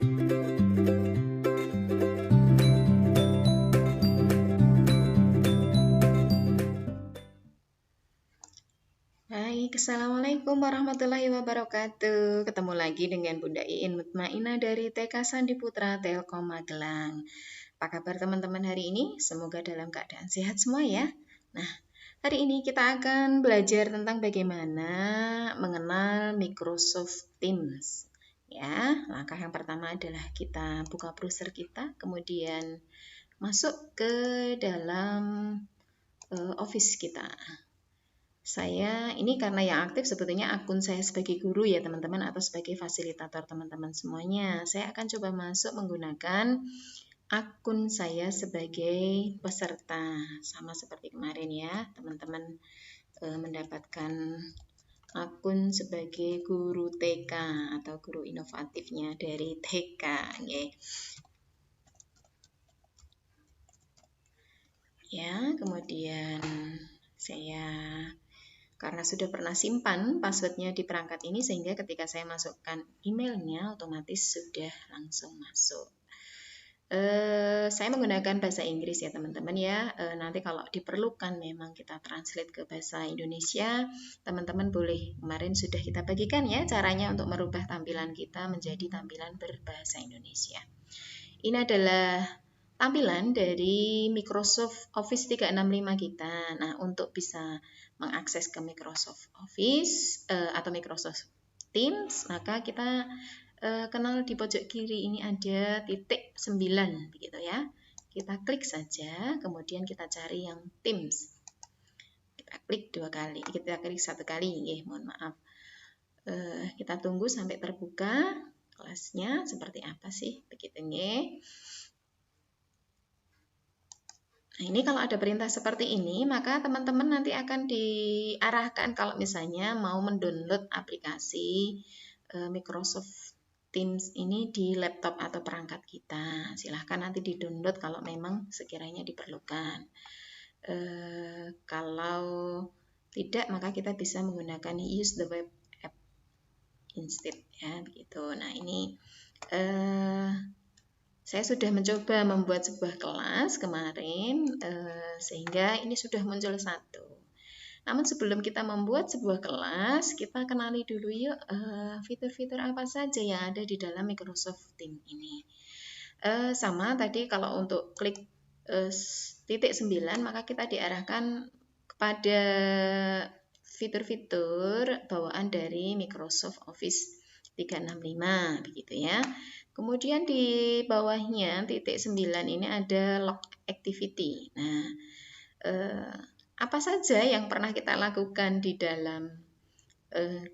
Baik, Assalamualaikum warahmatullahi wabarakatuh. Ketemu lagi dengan Bunda Iin Mutmainah dari TK Sandi Putra Telkom Magelang. Apa kabar teman-teman hari ini? Semoga dalam keadaan sehat semua ya. Nah, hari ini kita akan belajar tentang bagaimana mengenal Microsoft Teams. Ya, langkah yang pertama adalah kita buka browser kita, kemudian masuk ke dalam Office kita. Saya ini karena yang aktif sebetulnya akun saya sebagai guru ya teman-teman, atau sebagai fasilitator teman-teman semuanya. Saya akan coba masuk menggunakan akun saya sebagai peserta, sama seperti kemarin ya teman-teman mendapatkan akun sebagai guru TK atau guru inovatifnya dari TK ya. Kemudian saya karena sudah pernah simpan passwordnya di perangkat ini, sehingga ketika saya masukkan emailnya otomatis sudah langsung masuk. Saya menggunakan bahasa Inggris ya teman-teman ya. Nanti kalau diperlukan memang kita translate ke bahasa Indonesia, teman-teman boleh, kemarin sudah kita bagikan ya caranya untuk merubah tampilan kita menjadi tampilan berbahasa Indonesia. Ini adalah tampilan dari Microsoft Office 365 kita. Nah, untuk bisa mengakses ke Microsoft Office atau Microsoft Teams, maka kita kenal di pojok kiri ini ada titik 9 begitu ya. Kita klik saja, kemudian kita cari yang Teams. Kita klik 2 kali, kita klik 1 kali, mohon maaf. Kita tunggu sampai terbuka kelasnya seperti apa sih, begitu nggih. Nah, ini kalau ada perintah seperti ini, maka teman-teman nanti akan diarahkan kalau misalnya mau mendownload aplikasi Microsoft Teams ini di laptop atau perangkat kita. Silahkan nanti di-download kalau memang sekiranya diperlukan. Kalau tidak, maka kita bisa menggunakan use the web app instead ya, begitu. Nah, ini saya sudah mencoba membuat sebuah kelas kemarin, sehingga ini sudah muncul satu. Namun sebelum kita membuat sebuah kelas, kita kenali dulu yuk fitur-fitur apa saja yang ada di dalam Microsoft Teams ini. Sama tadi kalau untuk klik titik 9, maka kita diarahkan kepada fitur-fitur bawaan dari Microsoft Office 365 begitu ya. Kemudian di bawahnya titik 9 ini ada log activity. Nah, apa saja yang pernah kita lakukan di dalam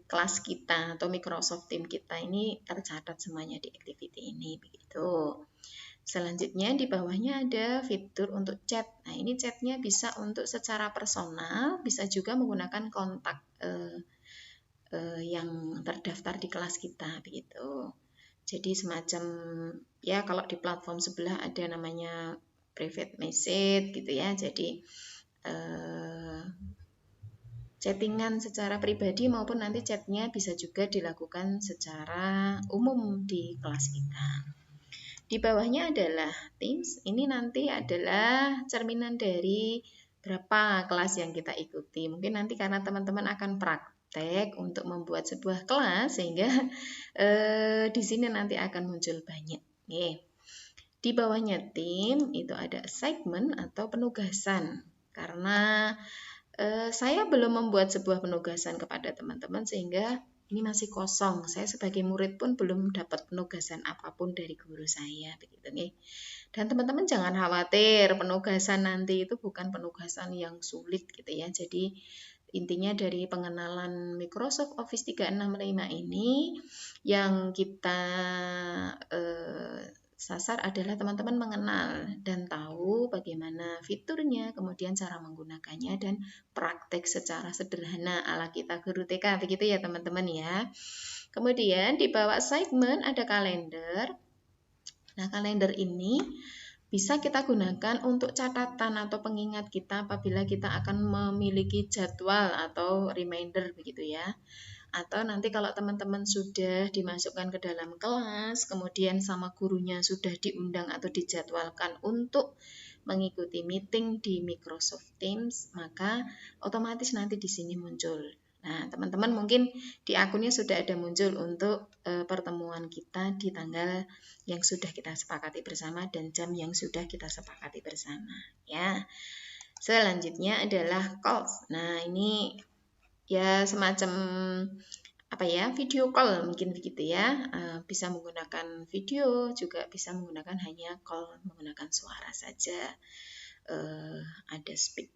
kelas kita atau Microsoft Teams kita ini tercatat semuanya di activity ini begitu. Selanjutnya di bawahnya ada fitur untuk chat. Nah, ini chatnya bisa untuk secara personal, bisa juga menggunakan kontak yang terdaftar di kelas kita begitu. Jadi semacam ya kalau di platform sebelah ada namanya private message gitu ya. Jadi chattingan secara pribadi maupun nanti chatnya bisa juga dilakukan secara umum di kelas kita. Di bawahnya adalah Teams. Ini nanti adalah cerminan dari berapa kelas yang kita ikuti. Mungkin nanti karena teman-teman akan praktek untuk membuat sebuah kelas, sehingga di sini nanti akan muncul banyak. Di bawahnya tim itu ada assignment atau penugasan. Karena saya belum membuat sebuah penugasan kepada teman-teman, sehingga ini masih kosong. Saya sebagai murid pun belum dapat penugasan apapun dari guru saya begitu nih. Dan teman-teman jangan khawatir, penugasan nanti itu bukan penugasan yang sulit gitu ya. Jadi intinya dari pengenalan Microsoft Office 365 ini yang kita sasar adalah teman-teman mengenal dan tahu bagaimana fiturnya, kemudian cara menggunakannya, dan praktek secara sederhana ala kita guru TK begitu ya teman-teman ya. Kemudian di bawah assignment ada kalender. Nah, kalender ini bisa kita gunakan untuk catatan atau pengingat kita apabila kita akan memiliki jadwal atau reminder begitu ya. atau nanti kalau teman-teman sudah dimasukkan ke dalam kelas, kemudian sama gurunya sudah diundang atau dijadwalkan untuk mengikuti meeting di Microsoft Teams, maka otomatis nanti di sini muncul. Nah, teman-teman mungkin di akunnya sudah ada muncul untuk pertemuan kita di tanggal yang sudah kita sepakati bersama dan jam yang sudah kita sepakati bersama, ya. Selanjutnya adalah calls. Nah, ini ya semacam apa ya, video call mungkin begitu ya. Bisa menggunakan video, juga bisa menggunakan hanya call menggunakan suara saja. Ada speak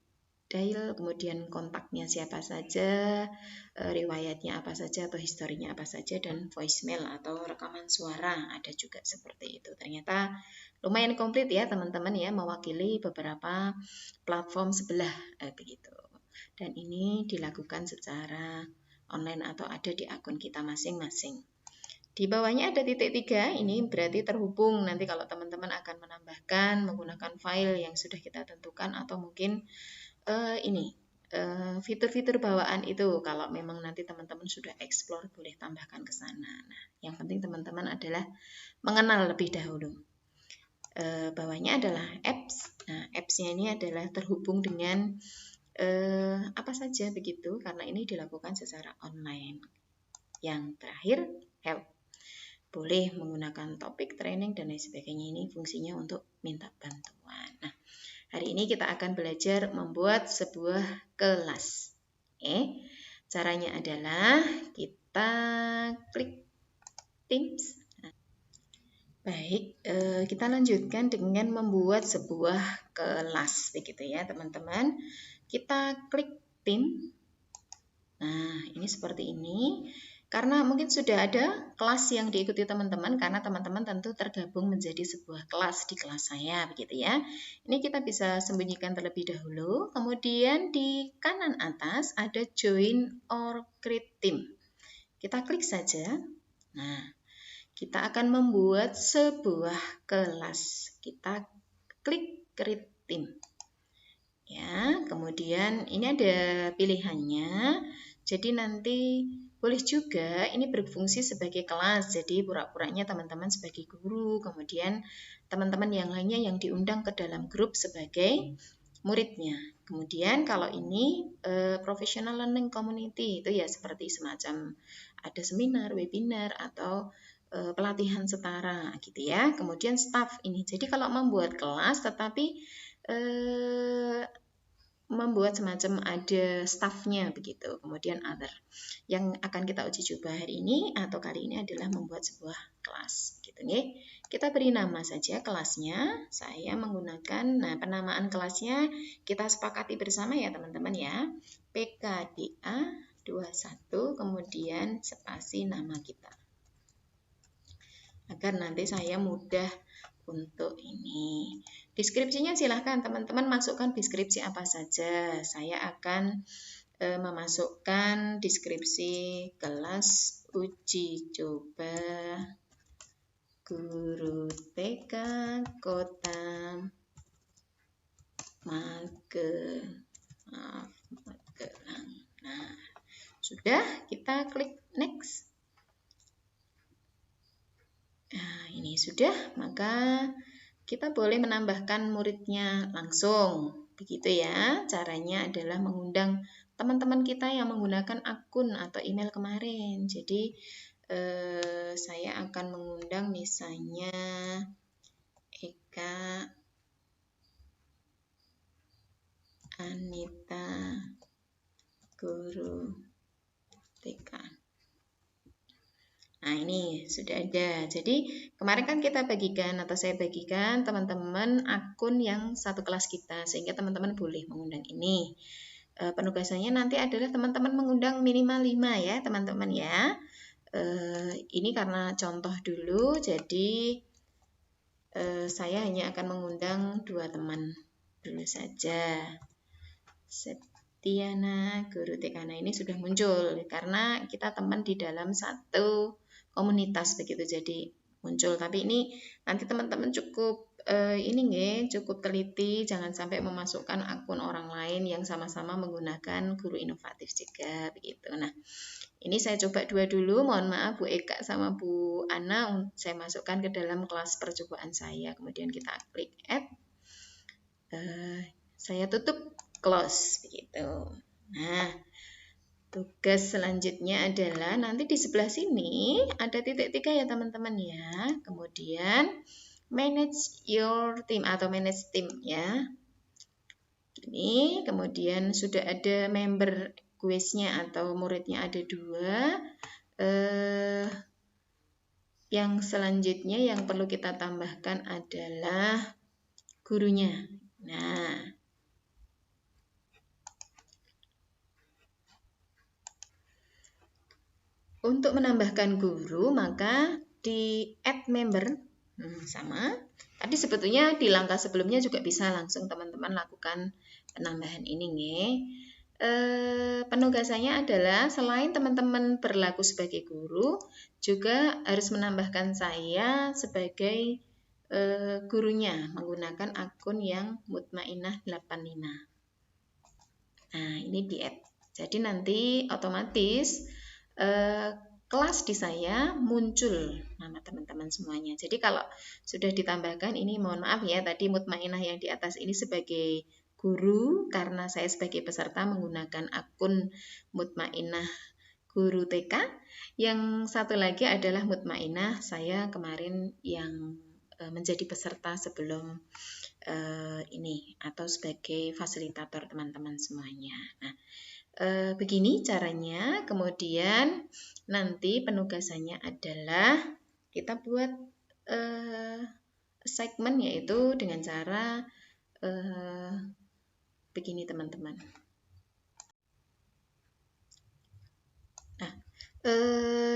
dial, kemudian kontaknya siapa saja, riwayatnya apa saja atau historinya apa saja, dan voicemail atau rekaman suara ada juga seperti itu. Ternyata lumayan komplit ya teman-teman ya, mewakili beberapa platform sebelah begitu. Dan ini dilakukan secara online atau ada di akun kita masing-masing. Di bawahnya ada titik 3, ini berarti terhubung. Nanti kalau teman-teman akan menambahkan menggunakan file yang sudah kita tentukan, atau mungkin fitur-fitur bawaan itu kalau memang nanti teman-teman sudah explore boleh tambahkan ke sana. Nah, yang penting teman-teman adalah mengenal lebih dahulu. Bawahnya adalah apps. Nah, apps-nya ini adalah terhubung dengan apa saja begitu, karena ini dilakukan secara online. Yang terakhir, help. Boleh menggunakan topik, training, dan lain sebagainya. Ini fungsinya untuk minta bantuan. Nah, hari ini kita akan belajar membuat sebuah kelas. Caranya adalah kita klik Teams. Baik, kita lanjutkan dengan membuat sebuah kelas, begitu ya teman-teman. Kita klik tim. Nah, ini seperti ini. Karena mungkin sudah ada kelas yang diikuti teman-teman, karena teman-teman tentu tergabung menjadi sebuah kelas di kelas saya, begitu ya. Ini kita bisa sembunyikan terlebih dahulu. Kemudian di kanan atas ada join or create team. Kita klik saja. Nah, kita akan membuat sebuah kelas. Kita klik create team. Ya, kemudian ini ada pilihannya. Jadi nanti boleh juga ini berfungsi sebagai kelas. Jadi pura-puranya teman-teman sebagai guru, kemudian teman-teman yang lainnya yang diundang ke dalam grup sebagai muridnya. Kemudian kalau ini professional learning community, itu ya seperti semacam ada seminar, webinar, atau pelatihan setara gitu ya. Kemudian staff ini. Jadi kalau membuat kelas tetapi membuat semacam ada staffnya begitu. Kemudian other. Yang akan kita uji coba hari ini atau kali ini adalah membuat sebuah kelas gitu nih. Kita beri nama saja kelasnya. Saya menggunakan penamaan kelasnya kita sepakati bersama ya teman-teman ya. PKDA 21 kemudian spasi nama kita. Agar nanti saya mudah untuk ini. Deskripsinya silahkan teman-teman masukkan deskripsi apa saja. Saya akan memasukkan deskripsi kelas uji coba guru TK Kota Magelang. Nah, sudah, kita klik next. Nah, ini sudah, maka kita boleh menambahkan muridnya langsung. Begitu ya, caranya adalah mengundang teman-teman kita yang menggunakan akun atau email kemarin. Jadi, saya akan mengundang misalnya Eka Anita Guru TK. Nah, ini sudah ada. Jadi, kemarin kan kita bagikan atau saya bagikan teman-teman akun yang satu kelas kita, sehingga teman-teman boleh mengundang ini. Penugasannya nanti adalah teman-teman mengundang minimal 5 ya, teman-teman ya. Ini karena contoh dulu, jadi saya hanya akan mengundang 2 teman dulu saja. Tiana Guru TK. Nah, ini sudah muncul karena kita teman di dalam satu komunitas begitu, jadi muncul. Tapi ini nanti teman-teman cukup ini nggih cukup teliti, jangan sampai memasukkan akun orang lain yang sama-sama menggunakan Guru Inovatif juga begitu. Nah, ini saya coba dua dulu, mohon maaf Bu Eka sama Bu Ana, saya masukkan ke dalam kelas percobaan saya, kemudian kita klik add, saya tutup close begitu. Nah, tugas selanjutnya adalah nanti di sebelah sini ada titik 3 ya teman-teman ya. Kemudian manage your team atau manage team ya. Ini kemudian sudah ada member quiznya atau muridnya ada 2. Yang selanjutnya yang perlu kita tambahkan adalah gurunya. Nah, untuk menambahkan guru, maka di add member, sama. Tadi sebetulnya di langkah sebelumnya juga bisa langsung teman-teman lakukan penambahan ini. Penugasannya adalah selain teman-teman berlaku sebagai guru, juga harus menambahkan saya sebagai gurunya menggunakan akun yang mutmainah 85. Nah, ini di add. Jadi nanti otomatis kelas di saya muncul nama teman-teman semuanya. Jadi kalau sudah ditambahkan ini mohon maaf ya, tadi mutmainah yang di atas ini sebagai guru karena saya sebagai peserta menggunakan akun mutmainah guru TK. Yang satu lagi adalah mutmainah saya kemarin yang menjadi peserta sebelum ini atau sebagai fasilitator teman-teman semuanya. Nah, begini caranya. Kemudian nanti penugasannya adalah kita buat segmen, yaitu dengan cara begini teman-teman. Nah,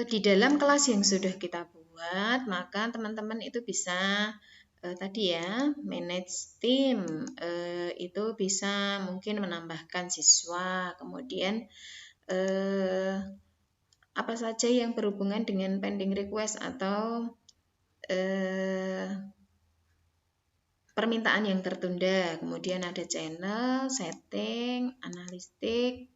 di dalam kelas yang sudah kita buat, maka teman-teman itu bisa tadi ya, manage team, itu bisa mungkin menambahkan siswa, kemudian apa saja yang berhubungan dengan pending request atau permintaan yang tertunda, kemudian ada channel, setting, analistik,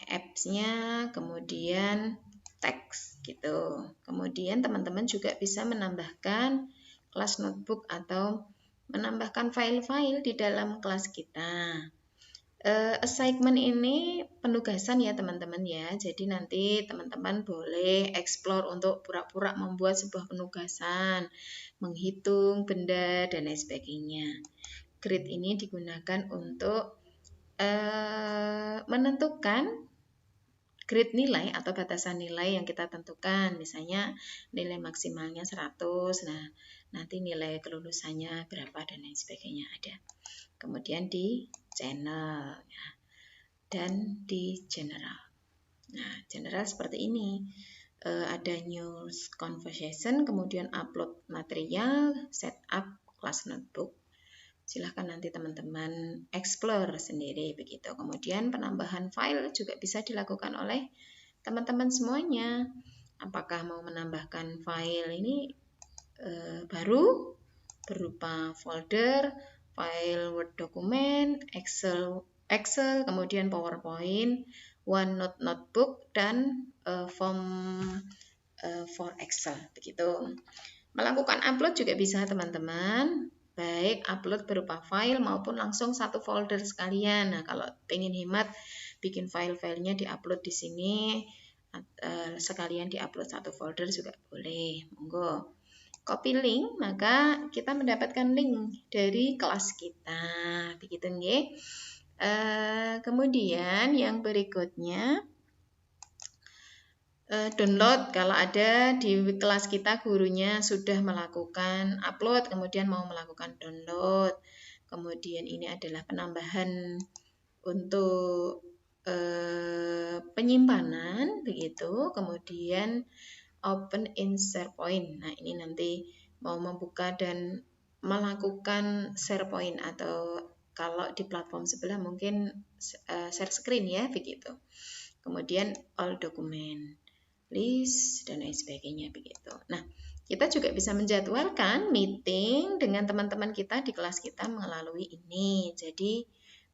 apps-nya, kemudian teks gitu. Kemudian teman-teman juga bisa menambahkan kelas notebook atau menambahkan file-file di dalam kelas kita. Assignment ini penugasan ya teman-teman ya. Jadi nanti teman-teman boleh explore untuk pura-pura membuat sebuah penugasan, menghitung benda dan lain sebagainya. Grid ini digunakan untuk menentukan grid nilai atau batasan nilai yang kita tentukan. Misalnya nilai maksimalnya 100, nah nanti nilai kelulusannya berapa dan lain sebagainya ada. Kemudian di channel dan di general. Nah, general seperti ini. Ada news conversation, kemudian upload material, setup kelas notebook. Silahkan nanti teman-teman explore sendiri begitu. Kemudian penambahan file juga bisa dilakukan oleh teman-teman semuanya. Apakah mau menambahkan file ini baru berupa folder, file Word dokumen, Excel, kemudian PowerPoint, OneNote notebook, dan form for Excel begitu. Melakukan upload juga bisa teman-teman, baik upload berupa file maupun langsung satu folder sekalian. Nah, kalau pengen hemat, bikin file-filenya diupload di sini, sekalian diupload satu folder juga boleh, monggo. Copy link, maka kita mendapatkan link dari kelas kita, begitu nggih. Kemudian yang berikutnya download, kalau ada di kelas kita gurunya sudah melakukan upload, kemudian mau melakukan download. Kemudian ini adalah penambahan untuk penyimpanan, begitu. Kemudian open in SharePoint. Nah, ini nanti mau membuka dan melakukan SharePoint atau kalau di platform sebelah mungkin share screen ya, begitu. Kemudian all dokumen, list dan lain sebagainya begitu. Nah, Kita juga bisa menjadwalkan meeting dengan teman-teman kita di kelas kita melalui ini. Jadi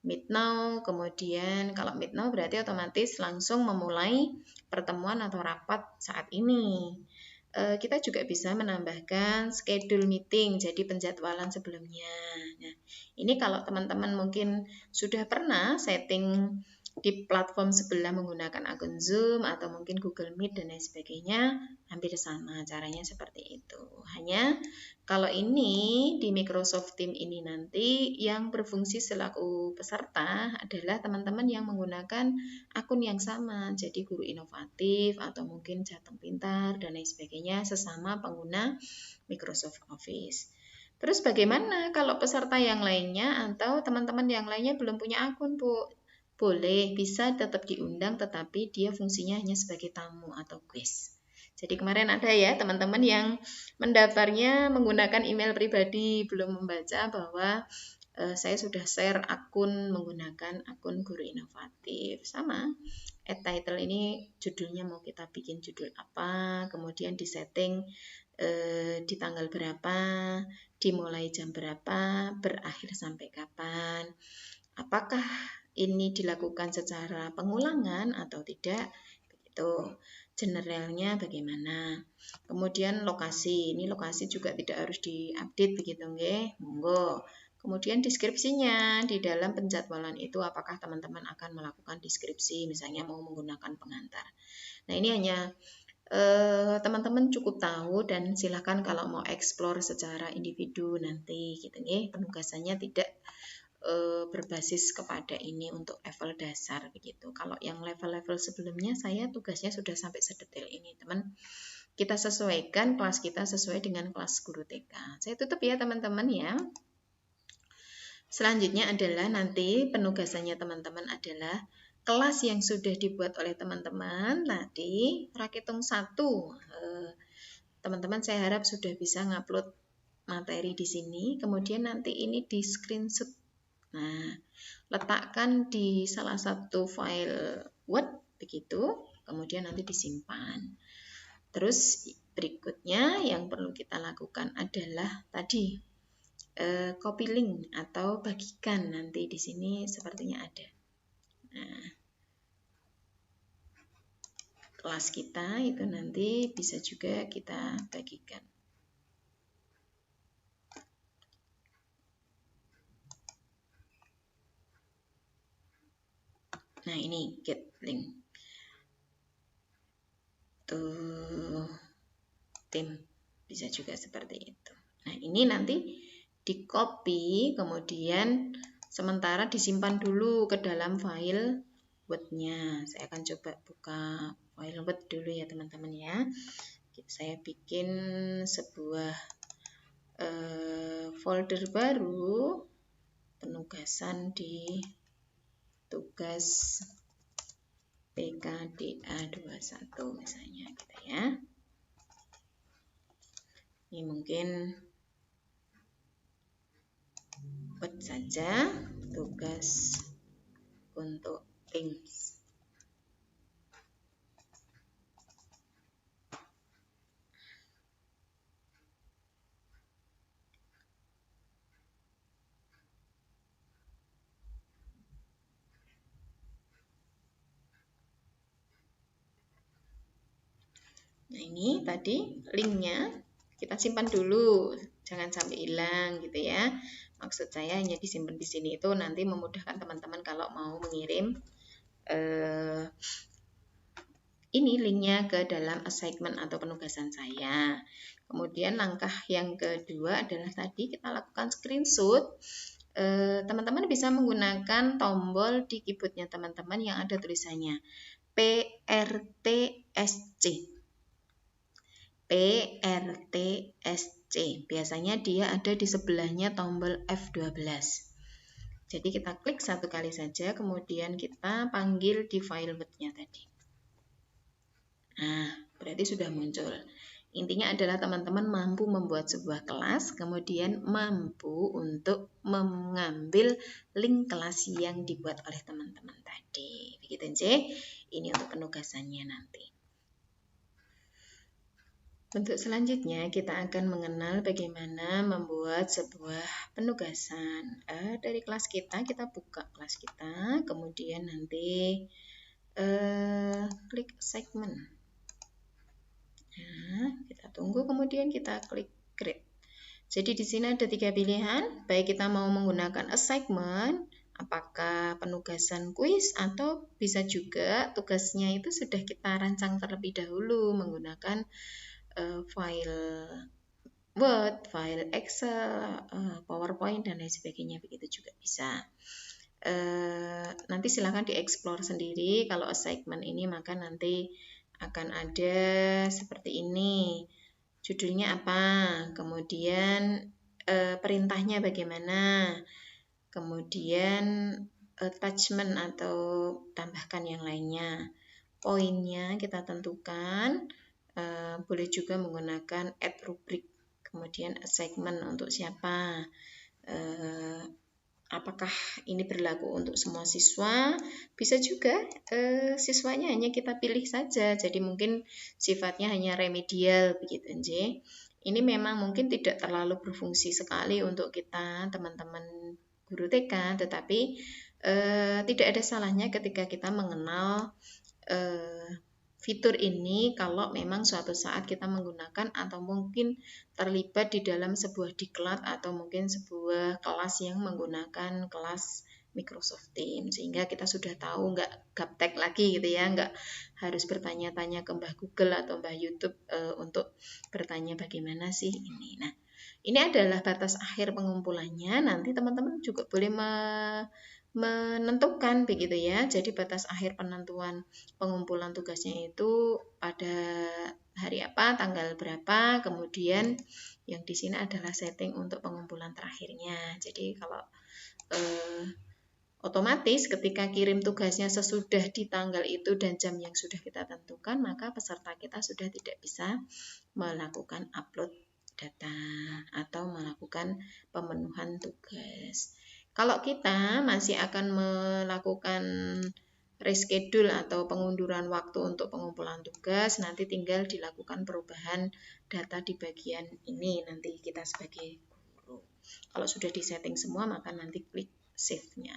meet now, kemudian kalau meet now berarti otomatis langsung memulai pertemuan atau rapat saat ini. Kita juga bisa menambahkan schedule meeting, jadi penjadwalan sebelumnya. Nah, ini kalau teman-teman mungkin sudah pernah setting di platform sebelah menggunakan akun Zoom atau mungkin Google Meet dan lain sebagainya, hampir sama caranya seperti itu. Hanya kalau ini di Microsoft Teams ini nanti yang berfungsi selaku peserta adalah teman-teman yang menggunakan akun yang sama, jadi guru inovatif atau mungkin Jateng Pintar dan lain sebagainya sesama pengguna Microsoft Office. Terus bagaimana kalau peserta yang lainnya atau teman-teman yang lainnya belum punya akun, Bu? Boleh, bisa tetap diundang tetapi dia fungsinya hanya sebagai tamu atau guest. Jadi kemarin ada ya teman-teman yang mendaftarnya menggunakan email pribadi, belum membaca bahwa saya sudah share akun menggunakan akun guru inovatif. Sama, add title ini judulnya mau kita bikin judul apa, kemudian disetting di tanggal berapa, dimulai jam berapa, berakhir sampai kapan. Apakah ini dilakukan secara pengulangan atau tidak? Begitu. Generalnya bagaimana? Kemudian lokasi. Ini lokasi juga tidak harus diupdate begitu nggih. Monggo. Kemudian deskripsinya di dalam penjadwalan itu apakah teman-teman akan melakukan deskripsi misalnya mau menggunakan pengantar. Nah, ini hanya teman-teman cukup tahu dan silakan kalau mau explore secara individu nanti gitu nggih. Penugasannya tidak berbasis kepada ini untuk level dasar begitu. Kalau yang level-level sebelumnya saya tugasnya sudah sampai sedetail ini, teman. Kita sesuaikan kelas kita sesuai dengan kelas guru TK. Saya tutup ya teman-teman ya. Selanjutnya adalah nanti penugasannya teman-teman adalah kelas yang sudah dibuat oleh teman-teman tadi Rakitung 1. Teman-teman saya harap sudah bisa ngupload materi di sini, kemudian nanti ini di screenshot. Nah, letakkan di salah satu file Word begitu, kemudian nanti disimpan. Terus berikutnya yang perlu kita lakukan adalah tadi copy link atau bagikan, nanti di sini sepertinya ada. Nah, kelas kita itu nanti bisa juga kita bagikan. Nah, ini get link tuh tim, bisa juga seperti itu. Nah, ini nanti di copy kemudian sementara disimpan dulu ke dalam file Word-nya. Saya akan coba buka file Word dulu ya teman-teman ya. Saya bikin sebuah folder baru, penugasan di tugas PKDA 21 misalnya gitu ya. Ini mungkin buat saja tugas untuk Teams. Nah, ini tadi linknya kita simpan dulu, jangan sampai hilang gitu ya. Maksud saya hanya disimpan di sini itu nanti memudahkan teman-teman kalau mau mengirim ini linknya ke dalam assignment atau penugasan saya. Kemudian langkah yang kedua adalah tadi kita lakukan screenshot. Teman-teman bisa menggunakan tombol di keyboardnya teman-teman yang ada tulisannya PRTSC. PRTSC. Biasanya dia ada di sebelahnya tombol F12. Jadi kita klik satu kali saja, kemudian kita panggil di file Word-nya tadi. Nah, berarti sudah muncul. Intinya adalah teman-teman mampu membuat sebuah kelas, kemudian mampu untuk mengambil link kelas yang dibuat oleh teman-teman tadi. Begitu, C. Ini untuk penugasannya nanti. Untuk selanjutnya kita akan mengenal bagaimana membuat sebuah penugasan. Dari kelas kita buka kelas kita, kemudian nanti klik assignment. Nah, kita tunggu, kemudian kita klik create. Jadi di sini ada 3 pilihan, baik kita mau menggunakan assignment, apakah penugasan kuis, atau bisa juga tugasnya itu sudah kita rancang terlebih dahulu menggunakan file Word, file Excel, PowerPoint, dan lain sebagainya, begitu juga bisa. Nanti silahkan dieksplor sendiri. Kalau assignment ini maka nanti akan ada seperti ini. Judulnya apa, kemudian perintahnya bagaimana, kemudian attachment atau tambahkan yang lainnya. Poinnya kita tentukan, boleh juga menggunakan add rubrik, kemudian assignment untuk siapa, apakah ini berlaku untuk semua siswa, bisa juga siswanya hanya kita pilih saja, jadi mungkin sifatnya hanya remedial begitu aja. Ini memang mungkin tidak terlalu berfungsi sekali untuk kita teman-teman guru TK, tetapi tidak ada salahnya ketika kita mengenal fitur ini kalau memang suatu saat kita menggunakan atau mungkin terlibat di dalam sebuah diklat atau mungkin sebuah kelas yang menggunakan kelas Microsoft Teams, sehingga kita sudah tahu, nggak gaptek lagi gitu ya, nggak harus bertanya-tanya ke Mbah Google atau Mbah YouTube untuk bertanya bagaimana sih ini. Nah, ini adalah batas akhir pengumpulannya, nanti teman-teman juga boleh menentukan begitu ya. Jadi batas akhir penentuan pengumpulan tugasnya itu pada hari apa, tanggal berapa, kemudian yang di sini adalah setting untuk pengumpulan terakhirnya. Jadi kalau otomatis ketika kirim tugasnya sesudah di tanggal itu dan jam yang sudah kita tentukan, maka peserta kita sudah tidak bisa melakukan upload data atau melakukan pemenuhan tugas. Kalau kita masih akan melakukan reschedule atau pengunduran waktu untuk pengumpulan tugas, nanti tinggal dilakukan perubahan data di bagian ini nanti kita sebagai guru. Kalau sudah disetting semua, maka nanti klik save-nya.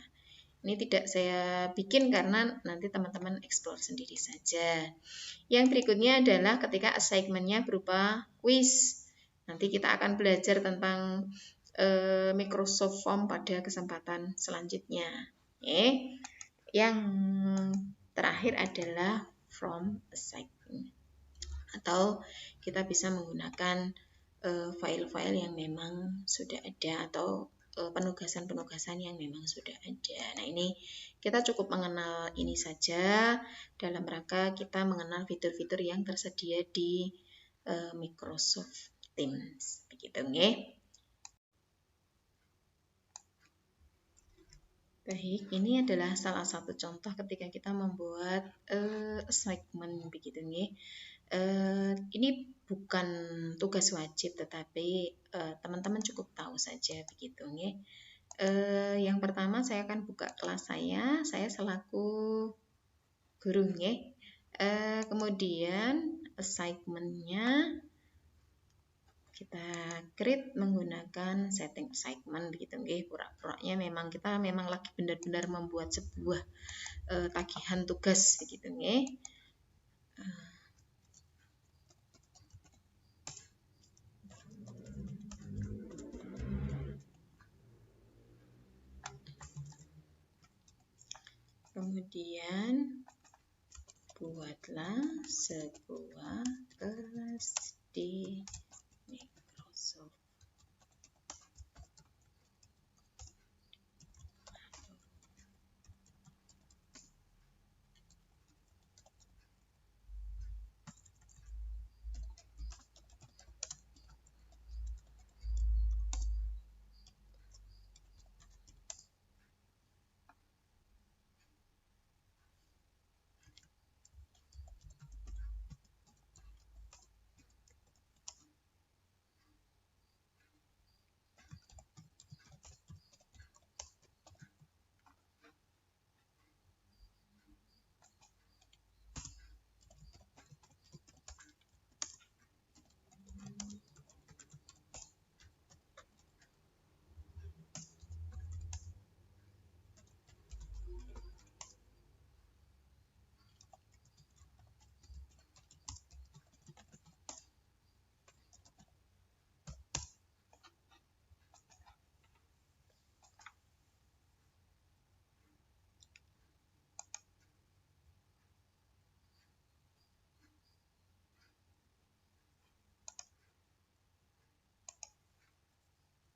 Ini tidak saya bikin karena nanti teman-teman explore sendiri saja. Yang berikutnya adalah ketika assignment-nya berupa quiz. Nanti kita akan belajar tentang Microsoft Form pada kesempatan selanjutnya. Yang terakhir adalah from assignment, atau kita bisa menggunakan file-file yang memang sudah ada atau penugasan-penugasan yang memang sudah ada. Nah, ini kita cukup mengenal ini saja dalam rangka kita mengenal fitur-fitur yang tersedia di Microsoft Teams. Begitu nggih. Baik, ini adalah salah satu contoh ketika kita membuat assignment begitu nggih. Ini bukan tugas wajib, tetapi teman-teman cukup tahu saja begitu nggih. Yang pertama saya akan buka kelas saya selaku guru nggih. Kemudian assignment-nya kita create menggunakan setting assignment begitu nggih. Pura-puranya memang kita lagi benar-benar membuat sebuah tagihan tugas begitu nggih. Kemudian buatlah sebuah kelas di Microsoft.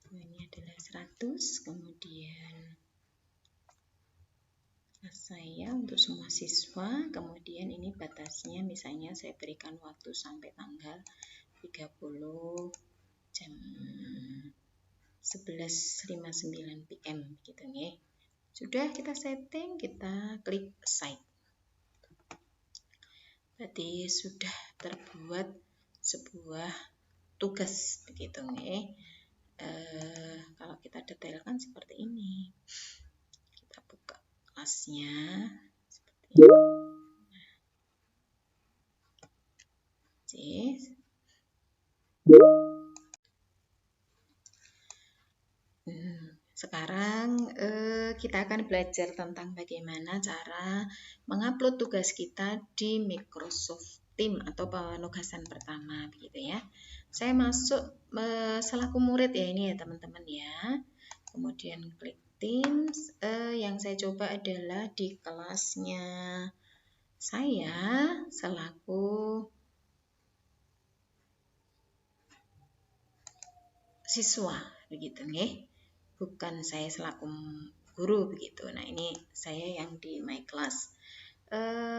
Ini adalah 100, kemudian saya untuk semua siswa, kemudian ini batasnya misalnya saya berikan waktu sampai tanggal 30 jam 11.59 PM gitu nih. Sudah kita setting, kita klik Assign. Berarti sudah terbuat sebuah tugas begitu nih. Kalau kita detailkan seperti ini, kita buka kelasnya seperti ini. Sekarang kita akan belajar tentang bagaimana cara mengupload tugas kita di Microsoft Teams atau penugasan pertama begitu ya. Saya masuk selaku murid ya ini ya teman-teman ya. Kemudian klik Teams. Yang saya coba adalah di kelasnya saya selaku siswa begitu nih. Bukan saya selaku guru begitu. Nah ini saya yang di my class.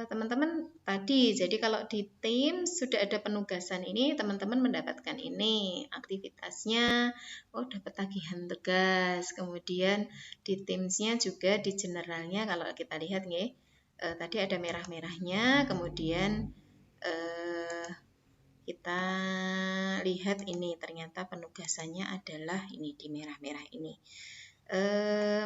Teman-teman tadi, jadi kalau di Teams sudah ada penugasan ini, teman-teman mendapatkan ini aktivitasnya. Oh dapat tagihan tugas. Kemudian di Teams-nya juga di generalnya kalau kita lihat nih, tadi ada merah-merahnya. Kemudian kita lihat ini ternyata penugasannya adalah ini di merah-merah ini.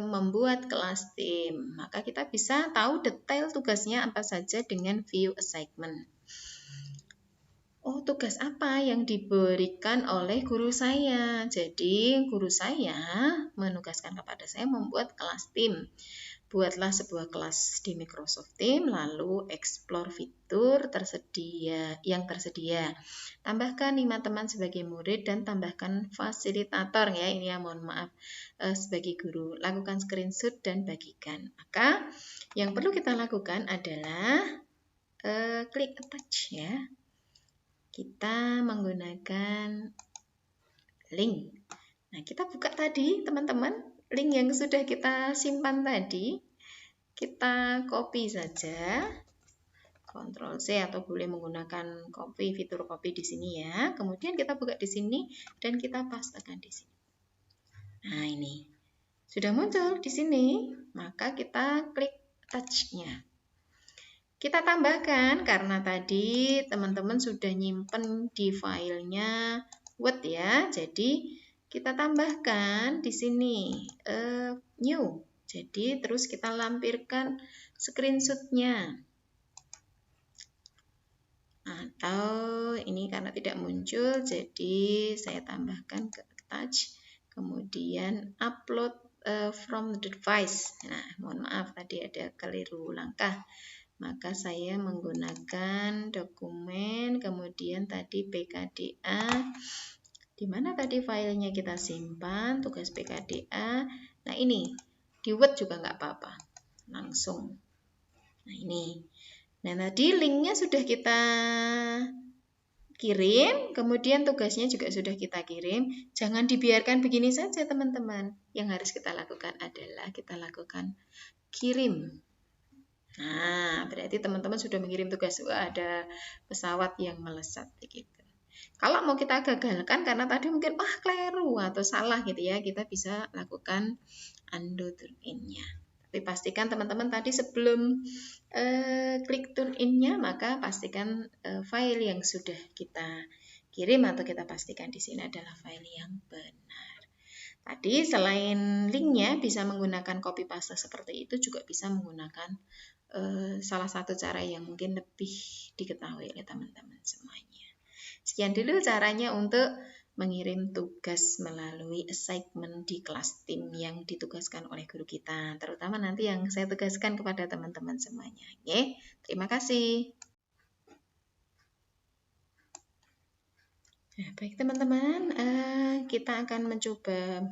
Membuat kelas tim, maka kita bisa tahu detail tugasnya apa saja dengan view assignment. Oh, tugas apa yang diberikan oleh guru saya? Jadi, guru saya menugaskan kepada saya membuat kelas tim. Buatlah sebuah kelas di Microsoft Teams, lalu explore fitur yang tersedia. Tambahkan 5 teman sebagai murid dan tambahkan fasilitator ya. Ini ya mohon maaf sebagai guru. Lakukan screenshot dan bagikan. Maka yang perlu kita lakukan adalah klik attach ya. Kita menggunakan link. Nah, kita buka tadi teman-teman. Link yang sudah kita simpan tadi, kita copy saja, Ctrl C atau boleh menggunakan copy, fitur copy di sini ya. Kemudian kita buka di sini dan kita pastekan di sini. Nah ini sudah muncul di sini, maka kita klik touch-nya. Kita tambahkan karena tadi teman-teman sudah nyimpen di filenya Word ya, jadi kita tambahkan di sini new. Jadi terus kita lampirkan screenshot-nya. Atau ini karena tidak muncul, jadi saya tambahkan ke attach, kemudian upload from the device. Nah, mohon maaf tadi ada keliru langkah. Maka saya menggunakan dokumen, kemudian tadi PKDA. Di mana tadi filenya kita simpan, tugas PKDA. Nah ini, di Word juga nggak apa-apa, langsung. Nah ini, nah tadi linknya sudah kita kirim, kemudian tugasnya juga sudah kita kirim. Jangan dibiarkan begini saja teman-teman. Yang harus kita lakukan adalah kita lakukan kirim. Nah, berarti teman-teman sudah mengirim tugas. Wah, ada pesawat yang melesat begitu. Kalau mau kita gagalkan karena tadi mungkin keliru atau salah gitu ya, kita bisa lakukan undo turn in-nya. Tapi pastikan teman-teman tadi sebelum klik turn in-nya, maka pastikan file yang sudah kita kirim atau kita pastikan di sini adalah file yang benar. Tadi selain linknya bisa menggunakan copy paste seperti itu, juga bisa menggunakan salah satu cara yang mungkin lebih diketahui oleh teman-teman semuanya. Sekian dulu caranya untuk mengirim tugas melalui assignment di kelas tim yang ditugaskan oleh guru kita, terutama nanti yang saya tugaskan kepada teman-teman semuanya. Oke, terima kasih. Nah, baik teman-teman, kita akan mencoba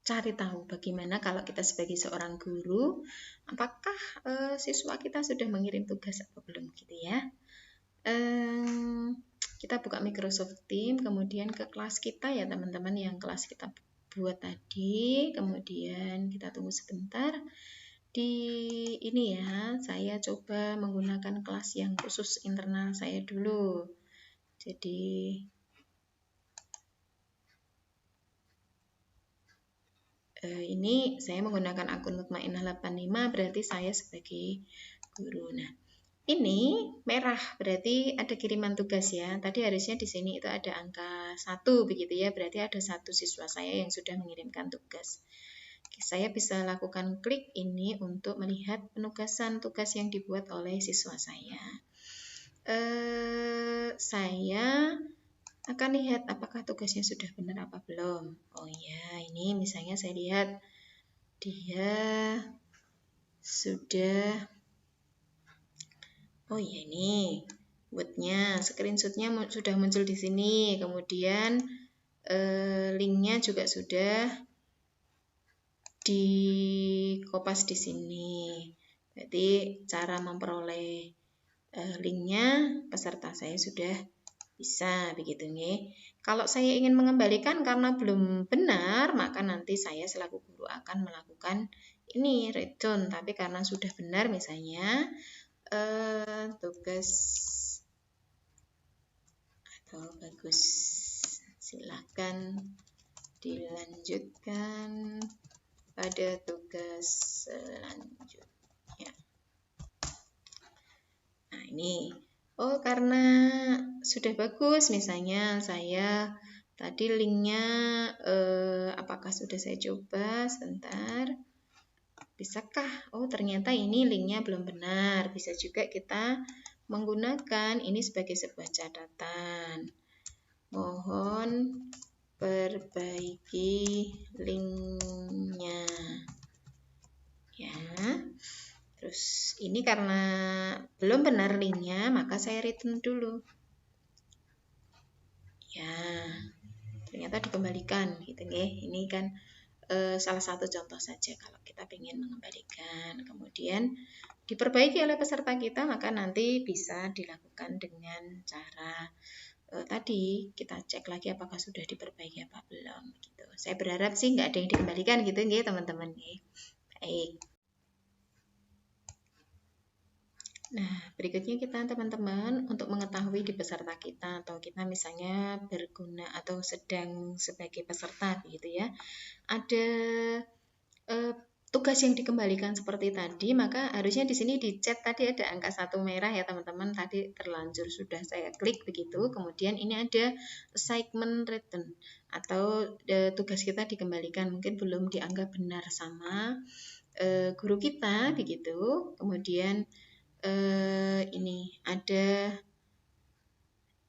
cari tahu bagaimana kalau kita sebagai seorang guru, apakah siswa kita sudah mengirim tugas atau belum gitu ya. Kita buka Microsoft Teams, kemudian ke kelas kita ya teman-teman, yang kelas kita buat tadi, kemudian kita tunggu sebentar. Di ini ya, saya coba menggunakan kelas yang khusus internal saya dulu. Jadi ini saya menggunakan akun Mutmainah 85, berarti saya sebagai guru. Nah, ini merah berarti ada kiriman tugas ya. Tadi harusnya di sini itu ada angka 1 begitu ya. Berarti ada 1 siswa saya yang sudah mengirimkan tugas. Oke, saya bisa lakukan klik ini untuk melihat penugasan tugas yang dibuat oleh siswa saya. Saya akan lihat apakah tugasnya sudah benar apa belum. Oh ya, ini misalnya saya lihat dia sudah. Oh ya, ini buatnya, screenshotnya sudah muncul di sini. Kemudian linknya juga sudah dikopas di sini. Berarti cara memperoleh linknya peserta saya sudah bisa begitu nih. Kalau saya ingin mengembalikan karena belum benar, maka nanti saya selaku guru akan melakukan ini return. Tapi karena sudah benar misalnya tugas atau bagus, silahkan dilanjutkan pada tugas selanjutnya. Nah ini, oh karena sudah bagus, misalnya saya tadi linknya apakah sudah saya coba, sebentar. Bisakah? Oh ternyata ini linknya belum benar. Bisa juga kita menggunakan ini sebagai sebuah catatan. Mohon perbaiki linknya. Ya. Terus ini karena belum benar linknya, maka saya return dulu. Ya. Ternyata dikembalikan gitu ya. Ini kan salah satu contoh saja kalau kita ingin mengembalikan, kemudian diperbaiki oleh peserta kita, maka nanti bisa dilakukan dengan cara tadi kita cek lagi apakah sudah diperbaiki apa belum gitu. Saya berharap sih nggak ada yang dikembalikan gitu ya teman-teman. Baik. Nah, berikutnya kita teman-teman untuk mengetahui di peserta kita atau kita misalnya berguna atau sedang sebagai peserta begitu ya. Ada tugas yang dikembalikan seperti tadi, maka harusnya di sini di chat tadi ada angka 1 merah ya teman-teman. Tadi terlanjur sudah saya klik begitu. Kemudian ini ada assignment return atau tugas kita dikembalikan, mungkin belum dianggap benar sama guru kita begitu. Kemudian ini ada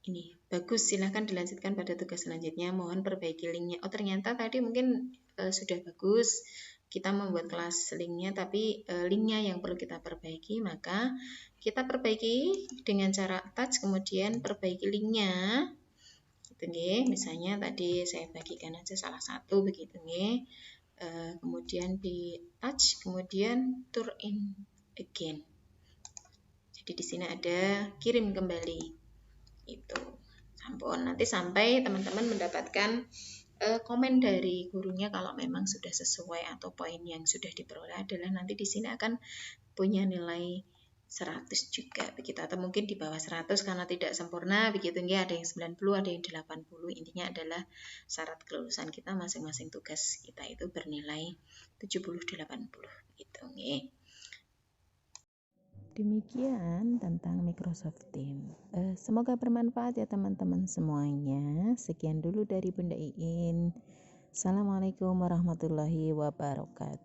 ini bagus, silahkan dilanjutkan pada tugas selanjutnya, mohon perbaiki linknya. Oh ternyata tadi mungkin sudah bagus, kita membuat kelas linknya, tapi linknya yang perlu kita perbaiki, maka kita perbaiki dengan cara attach, kemudian perbaiki linknya gitu nih. Misalnya tadi saya bagikan aja salah satu begitu nih, kemudian di touch, kemudian turn in again. Jadi di sini ada kirim kembali. Itu. Sampun, nanti sampai teman-teman mendapatkan komen dari gurunya kalau memang sudah sesuai atau poin yang sudah diperoleh adalah nanti di sini akan punya nilai 100 juga begitu, atau mungkin di bawah 100 karena tidak sempurna begitu ya, ada yang 90, ada yang 80. Intinya adalah syarat kelulusan kita masing-masing tugas kita itu bernilai 70-80 gitu nggih. Demikian tentang Microsoft Teams. Semoga bermanfaat ya teman-teman semuanya. Sekian dulu dari Bunda Iin. Assalamualaikum warahmatullahi wabarakatuh.